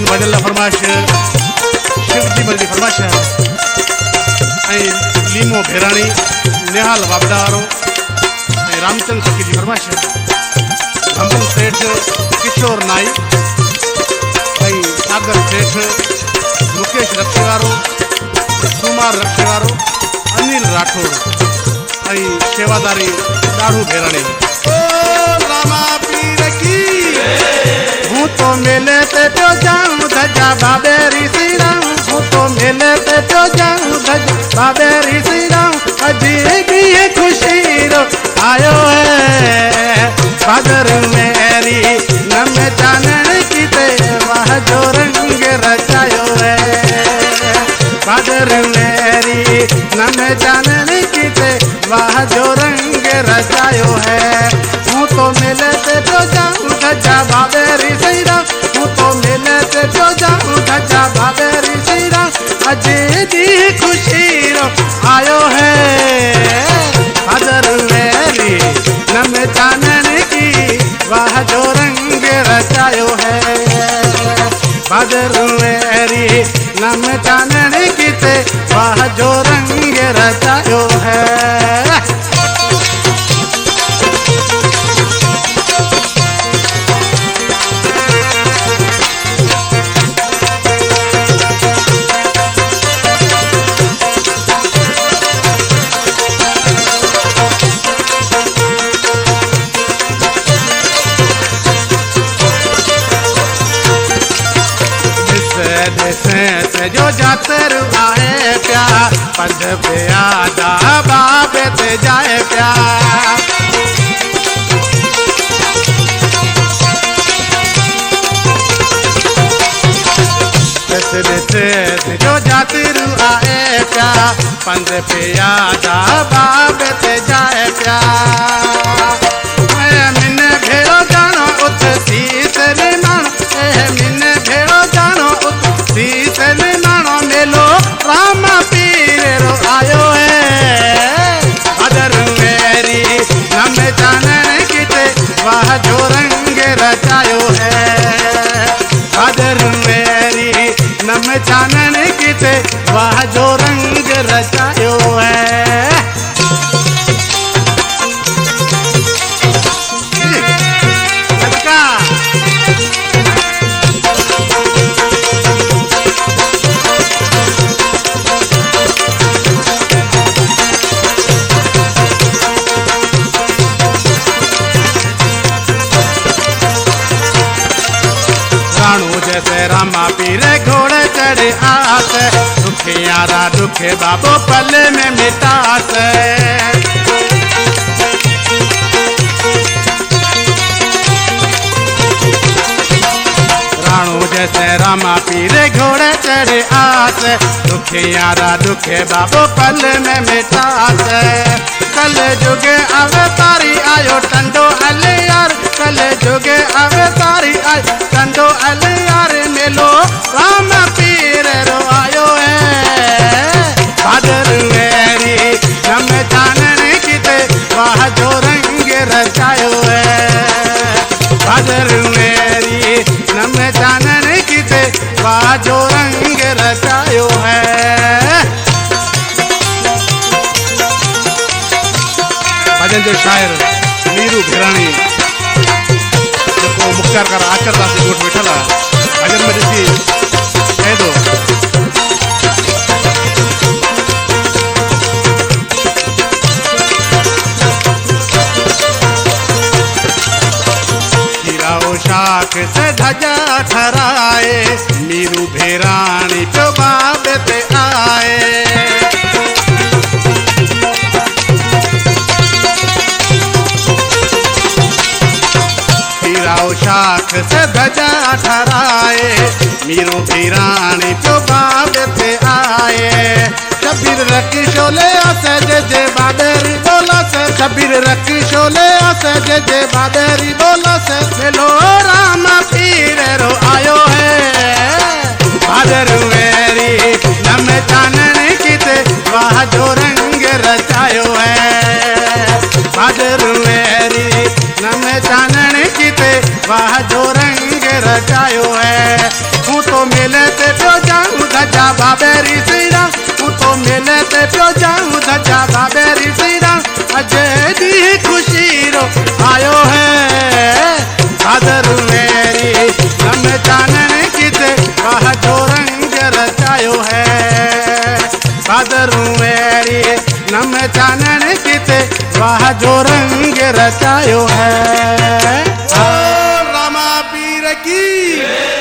इन भजन ला फरमाइश शिव जी मर्जी फरमाइश लीमो भेराणी नेहाल वाबदारो रामचंद्र फकीर जी फरमाइश धमन सेठ किशोर नाई सागर सेठ मुकेश रक्षेवारो कुमार रक्षेवारो अनिल राठौर सेवादारी दाढ़ू भेराणी रामा पीर की हूँ तो मेले पे तो जाऊं धजा बाबेरी श्री राम हूँ तो मेले पे तो जाऊं धजा बाबेरी श्री राम अजी की खुशी रो आयो है बादर मेरी नम जानन की ते वह जो रंग रचायो है बादर मेरी नम जानन की ते वह जो रंग रचायो है हूँ तो मिले ते तो जाऊं धजा बाबेरी श्री राम हूँ तो मिले ते तो जाऊं धजा बाबेरी श्री राम अजी दी खुशी रो आयो है बादर मेरी नम जानन की वह जो रंग रचायो है बादर मेरी नम जानन की ते वह जो रंग रचायो है जो जातर आए प्यार पंध पे आजा बाबे ते जाए प्यार जो जातर आए प्यार पंध पे आजा बाबे ते जाए प्यार मिन भेड़ो जानो उत सीस मानो मिन भेड़ो जानो उत सीस मानो मेलो राम पीर रो आयो है बादर मेरी नम जानन की ते वह जो रंग रचायो है बादर मेरी नम जानन की ते वह जो रंग रचायो है रामा पीर घोड़े चढ़े आस दुखियारा दुखे बाबो पल में मिटास राणू जैसे रामा पीर घोड़े चढ़े आस दुखियारा दुखे बाबो पल में मिटास कल जुगे अवतारी आयो टंडो अलियार कल जुगे अवतारी आयो टंडो अलियार मेलो राम पीर रो आयो है बादर मेरी नम जानन की ते वह जो रंग रचायो है बादर मेरी नम जानन की ते वह जो रंग रचायो है भजन जो शायर मीरू भेराणी जो मुख्तार कर आचर दास गोट बैठला भजन में ॾिसी कह दो हीराओ शाख से धजा ठहराए मीरू भेराणी जो बाबे ते आए शाख से धजा ठहराए मीरू भेराणी जो बाबे ते आए शबीर रखी शोले आसे जे बाबेरी बोला से शबीर रखी शोले आसे जे बाबेरी बोला से मेलो राम पीर रो आयो है बादर मेरी नम जानन की ते वह जो रंग रचायो है बादर मेरी नम जानन की ते वह जो रंग रचायो है हूँ तो मेले ते पियो जाऊं धजा बाबेरी सीरा हूं तो मेले ते पियो जाऊं धजा बाबेरी सीरा अजे दी खुशी रो आयो है भादरू मेरी नम चानन किते वाह जो रंग रचायो है भादरू मेरी नम चानन किते वाह जो रंग रचायो है। रामा पीर की